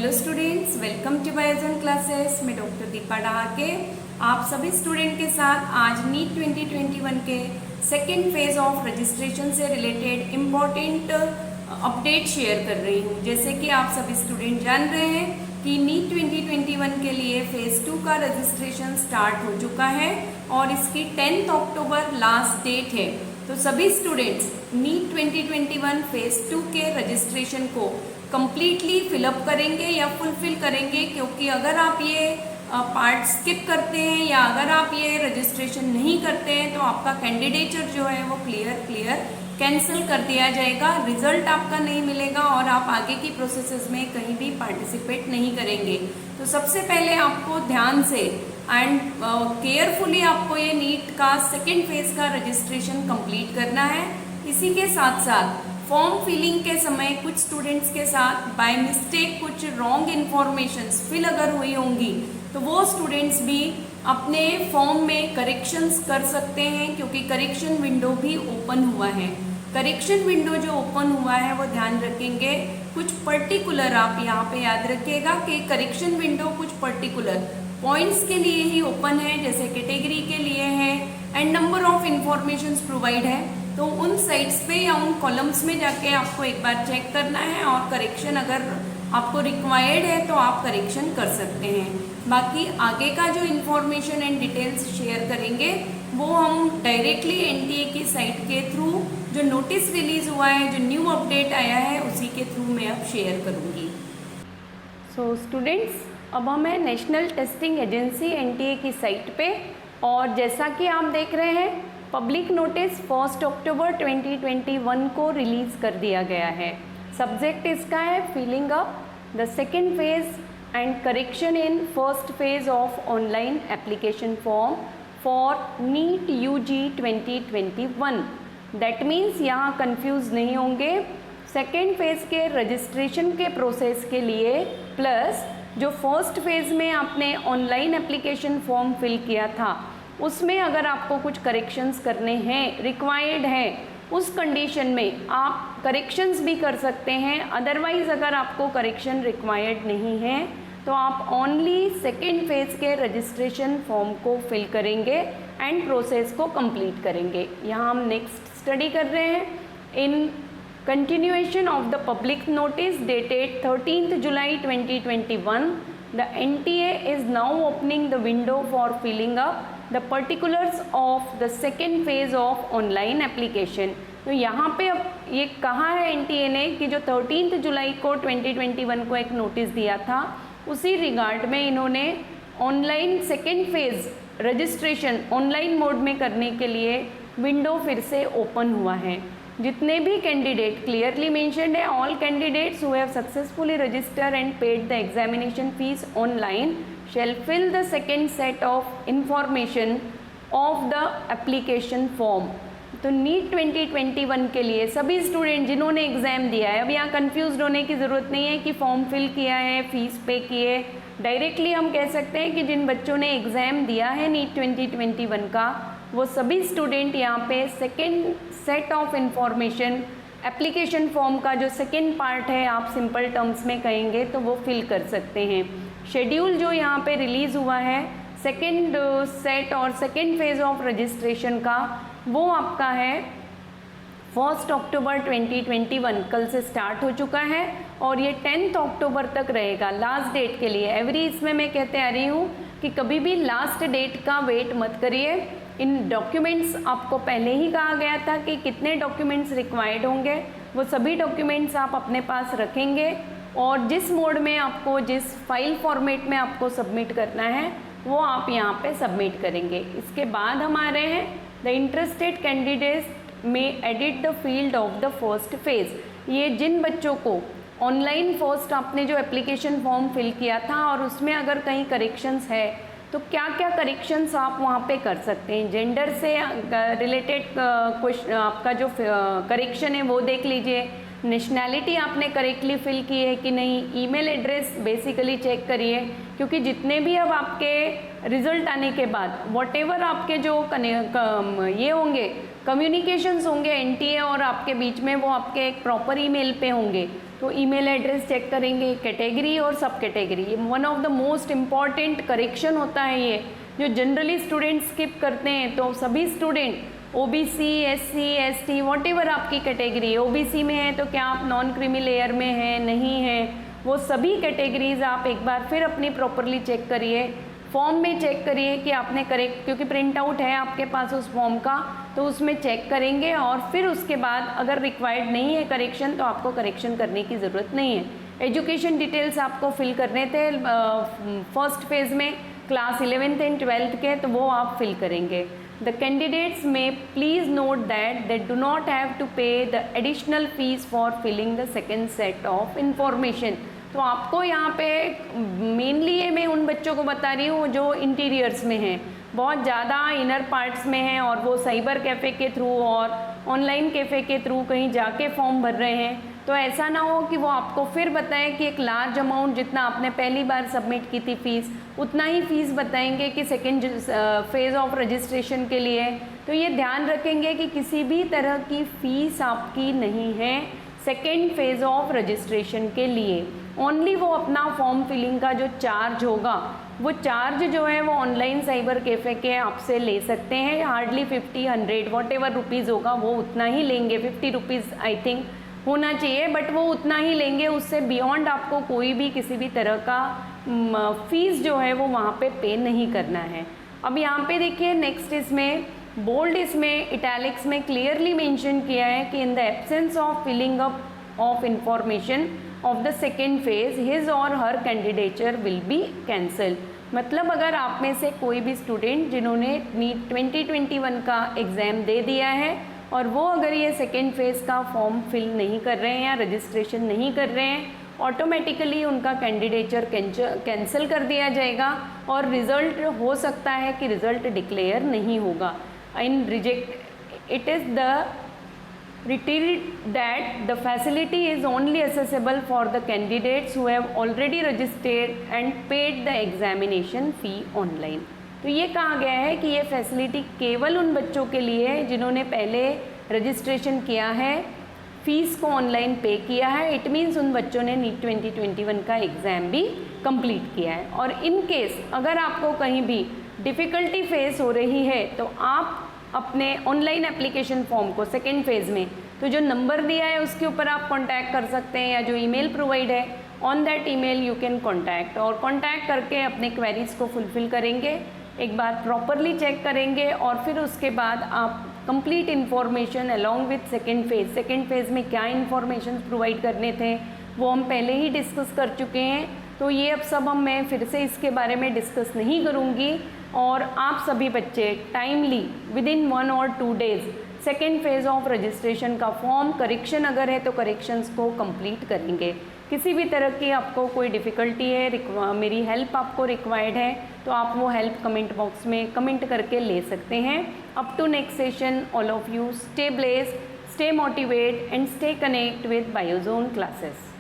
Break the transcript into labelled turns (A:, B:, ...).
A: Hello students, welcome to Biogen classes. मैं doctor Deepa Dahake आप सभी स्टूडेंट के साथ आज नीट 2021 के सेकेंड फेज ऑफ रजिस्ट्रेशन से रिलेटेड इम्पॉर्टेंट अपडेट शेयर कर रही हूँ। जैसे कि आप सभी स्टूडेंट जान रहे हैं कि नीट 2021 के लिए फेज़ 2 का रजिस्ट्रेशन स्टार्ट हो चुका है और इसकी 10 अक्टूबर लास्ट डेट है। तो सभी स्टूडेंट्स नीट 2021 फेज़ 2 के रजिस्ट्रेशन को कम्प्लीटली फिलअप करेंगे या फुलफिल करेंगे, क्योंकि अगर आप ये पार्ट स्किप करते हैं या अगर आप ये रजिस्ट्रेशन नहीं करते हैं तो आपका कैंडिडेचर जो है वो क्लियर कैंसिल कर दिया जाएगा, रिजल्ट आपका नहीं मिलेगा और आप आगे की प्रोसेसेस में कहीं भी पार्टिसिपेट नहीं करेंगे। तो सबसे पहले आपको ध्यान से एंड केयरफुली आपको ये नीट का सेकेंड फेज का रजिस्ट्रेशन कंप्लीट करना है। इसी के साथ साथ फॉर्म फिलिंग के समय कुछ स्टूडेंट्स के साथ बाय मिस्टेक कुछ रॉन्ग इन्फॉर्मेशंस फिल अगर हुई होंगी तो वो स्टूडेंट्स भी अपने फॉर्म में करेक्शंस कर सकते हैं, क्योंकि करेक्शन विंडो भी ओपन हुआ है। करेक्शन विंडो जो ओपन हुआ है वो ध्यान रखेंगे कुछ पर्टिकुलर, आप यहाँ पे याद रखिएगा कि करेक्शन विंडो कुछ पर्टिकुलर पॉइंट्स के लिए ही ओपन है, जैसे कैटेगरी के लिए है and number of informations provide है। तो उन साइट्स पे या उन कॉलम्स में जाके आपको एक बार चेक करना है और करेक्शन अगर आपको रिक्वायर्ड है तो आप करेक्शन कर सकते हैं। बाकी आगे का जो इन्फॉर्मेशन एंड डिटेल्स शेयर करेंगे वो हम डायरेक्टली एनटीए की साइट के थ्रू जो नोटिस रिलीज हुआ है, जो न्यू अपडेट आया है, उसी के थ्रू मैं अब शेयर करूँगी। सो स्टूडेंट्स, अब हम हैं नेशनल टेस्टिंग एजेंसी एनटीए की साइट पे और जैसा कि आप देख रहे हैं पब्लिक नोटिस 1 अक्टूबर 2021 को रिलीज़ कर दिया गया है। सब्जेक्ट इसका है filling up the second phase and correction in first phase of online application form for NEET UG 2021। That means यहाँ कंफ्यूज नहीं होंगे। सेकेंड फेज के रजिस्ट्रेशन के प्रोसेस के लिए प्लस जो फर्स्ट फेज में आपने ऑनलाइन एप्लीकेशन फॉर्म फिल किया था उसमें अगर आपको कुछ करेक्शंस करने हैं, रिक्वायर्ड है, उस कंडीशन में आप करेक्शंस भी कर सकते हैं। अदरवाइज़ अगर आपको करेक्शन रिक्वायर्ड नहीं है तो आप ओनली सेकेंड फेज के रजिस्ट्रेशन फॉर्म को फिल करेंगे एंड प्रोसेस को कंप्लीट करेंगे। यहाँ हम नेक्स्ट स्टडी कर रहे हैं इन continuation of the public notice dated 13th July 2021, the NTA is now opening the window for filling up the particulars of the second phase of online application। तो यहाँ पे अब ये कहा है NTA ने कि जो 13th जुलाई को 2021 को एक नोटिस दिया था उसी रिगार्ड में इन्होंने online second phase registration online mode में करने के लिए विंडो फिर से ओपन हुआ है। जितने भी कैंडिडेट क्लियरली मेंशन्ड है, all candidates who have successfully registered and paid the examination fees online shall fill the second set of information of the application form. तो नीट 2021 के लिए सभी स्टूडेंट जिन्होंने एग्ज़ाम दिया है, अब यहाँ कन्फ्यूज होने की ज़रूरत नहीं है कि फॉर्म फिल किया है, फीस पे की है। डायरेक्टली हम कह सकते हैं कि जिन बच्चों ने एग्ज़ाम दिया है नीट 2021 का वो सभी स्टूडेंट यहाँ पे second set of information application form का जो सेकेंड पार्ट है, आप सिंपल टर्म्स में कहेंगे तो वो फिल कर सकते हैं। शेड्यूल जो यहाँ पे रिलीज़ हुआ है सेकेंड सेट और सेकेंड फेज ऑफ रजिस्ट्रेशन का, वो आपका है 1 अक्टूबर 2021 कल से स्टार्ट हो चुका है और ये 10 अक्टूबर तक रहेगा लास्ट डेट के लिए। एवरी इसमें मैं कहते आ रही हूँ कि कभी भी लास्ट डेट का वेट मत करिए। इन डॉक्यूमेंट्स आपको पहले ही कहा गया था कि कितने डॉक्यूमेंट्स रिक्वायर्ड होंगे, वो सभी डॉक्यूमेंट्स आप अपने पास रखेंगे और जिस मोड में आपको, जिस फाइल फॉर्मेट में आपको सबमिट करना है वो आप यहाँ पे सबमिट करेंगे। इसके बाद हम आ रहे हैं द इंटरेस्टेड कैंडिडेट्स में edit the field of the first phase. ये जिन बच्चों को ऑनलाइन फर्स्ट आपने जो एप्लीकेशन फॉर्म फिल किया था और उसमें अगर कहीं करेक्शंस है तो क्या क्या करेक्शंस आप वहाँ पे कर सकते हैं। जेंडर से रिलेटेड क्वेश्चन आपका जो करेक्शन है वो देख लीजिए। नेशनैलिटी आपने करेक्टली फिल की है कि नहीं। ईमेल एड्रेस बेसिकली चेक करिए, क्योंकि जितने भी अब आपके रिजल्ट आने के बाद व्हाटएवर आपके जो ये होंगे कम्युनिकेशंस होंगे एनटीए और आपके बीच में, वो आपके एक प्रॉपर ईमेल पे होंगे। तो ईमेल एड्रेस चेक करेंगे, कैटेगरी और सब category. One of the most important correction होता है ये, जो जनरली स्टूडेंट स्किप करते हैं। तो सभी student OBC, SC, ST, whatever आपकी कैटेगरी, ओबीसी में है तो क्या आप नॉन क्रीमी लेयर में हैं, नहीं हैं, वो सभी कैटेगरीज आप एक बार फिर अपनी प्रॉपरली चेक करिए। फॉर्म में चेक करिए कि आपने करेक्ट, क्योंकि प्रिंट आउट है आपके पास उस फॉर्म का, तो उसमें चेक करेंगे और फिर उसके बाद अगर रिक्वायर्ड नहीं है करेक्शन तो आपको करेक्शन करने की ज़रूरत नहीं है। एजुकेशन डिटेल्स आपको फिल करने थे फर्स्ट फेज़ में क्लास 11th एंड 12th के, तो वो आप फिल करेंगे। The candidates may please note that they do not have to pay the additional fees for filling the second set of information। तो आपको यहाँ पे मेनली ये मैं उन बच्चों को बता रही हूँ जो इंटीरियर्स में हैं, बहुत ज़्यादा इनर पार्ट्स में हैं और वो साइबर कैफ़े के थ्रू और ऑनलाइन कैफ़े के थ्रू कहीं जाके फॉर्म भर रहे हैं। तो ऐसा ना हो कि वो आपको फिर बताएं कि एक लार्ज अमाउंट जितना आपने पहली बार सबमिट की थी फ़ीस, उतना ही फ़ीस बताएंगे कि सेकेंड फेज़ ऑफ रजिस्ट्रेशन के लिए। तो ये ध्यान रखेंगे कि किसी भी तरह की फ़ीस आपकी नहीं है सेकेंड फेज़ ऑफ रजिस्ट्रेशन के लिए। ओनली वो अपना फॉर्म फिलिंग का जो चार्ज होगा, वो चार्ज जो है वो ऑनलाइन साइबर कैफ़े के आपसे ले सकते हैं। हार्डली 50, 100 वॉटेवर रुपीज़ होगा वो उतना ही लेंगे। 50 रुपीज़ आई थिंक होना चाहिए, बट वो उतना ही लेंगे। उससे बियॉन्ड आपको कोई भी किसी भी तरह का फ़ीस जो है वो वहाँ पे नहीं करना है। अब यहाँ पे देखिए नेक्स्ट इसमें बोल्ड, इसमें इटैलिक्स में क्लियरली मेंशन किया है कि in the absence of filling up of information of the second phase his और her candidature will be cancel. मतलब अगर आप में से कोई भी स्टूडेंट जिन्होंने नीट 2021 का एग्ज़ाम दे दिया है और वो अगर ये सेकेंड फेज़ का फॉर्म फिल नहीं कर रहे हैं या रजिस्ट्रेशन नहीं कर रहे हैं, ऑटोमेटिकली उनका कैंडिडेचर कैंसिल कर दिया जाएगा और रिज़ल्ट हो सकता है कि रिज़ल्ट डिक्लेयर नहीं होगा। In reject it is the reiterated that the facility is only accessible for the candidates who have already registered and paid the examination fee online। तो ये कहा गया है कि ये फैसिलिटी केवल उन बच्चों के लिए है जिन्होंने पहले रजिस्ट्रेशन किया है, फ़ीस को ऑनलाइन पे किया है। इट मीन्स उन बच्चों ने नीट 2021 का एग्ज़ाम भी कंप्लीट किया है। और इन केस अगर आपको कहीं भी डिफ़िकल्टी फेस हो रही है तो आप अपने ऑनलाइन एप्लीकेशन फॉर्म को सेकेंड फेज़ में, तो जो नंबर दिया है उसके ऊपर आप कांटेक्ट कर सकते हैं या जो ईमेल प्रोवाइड है on that email you can contact, और कांटेक्ट करके अपने क्वेरीज़ को फुलफ़िल करेंगे, एक बार प्रॉपरली चेक करेंगे और फिर उसके बाद आप complete information along with second phase में क्या इन्फॉर्मेशन प्रोवाइड करने थे वो हम पहले ही डिस्कस कर चुके हैं। तो ये अब सब मैं फिर से इसके बारे में डिस्कस नहीं करूँगी। और आप सभी बच्चे टाइमली विदिन 1 और 2 days second phase of registration का फॉर्म, करेक्शन अगर है तो करेक्शंस को कंप्लीट करेंगे। किसी भी तरह की आपको कोई डिफ़िकल्टी है, मेरी हेल्प आपको रिक्वायर्ड है, तो आप वो हेल्प कमेंट बॉक्स में कमेंट करके ले सकते हैं। Up to next session, all of you stay blessed, stay motivate and stay connect with Biozone classes.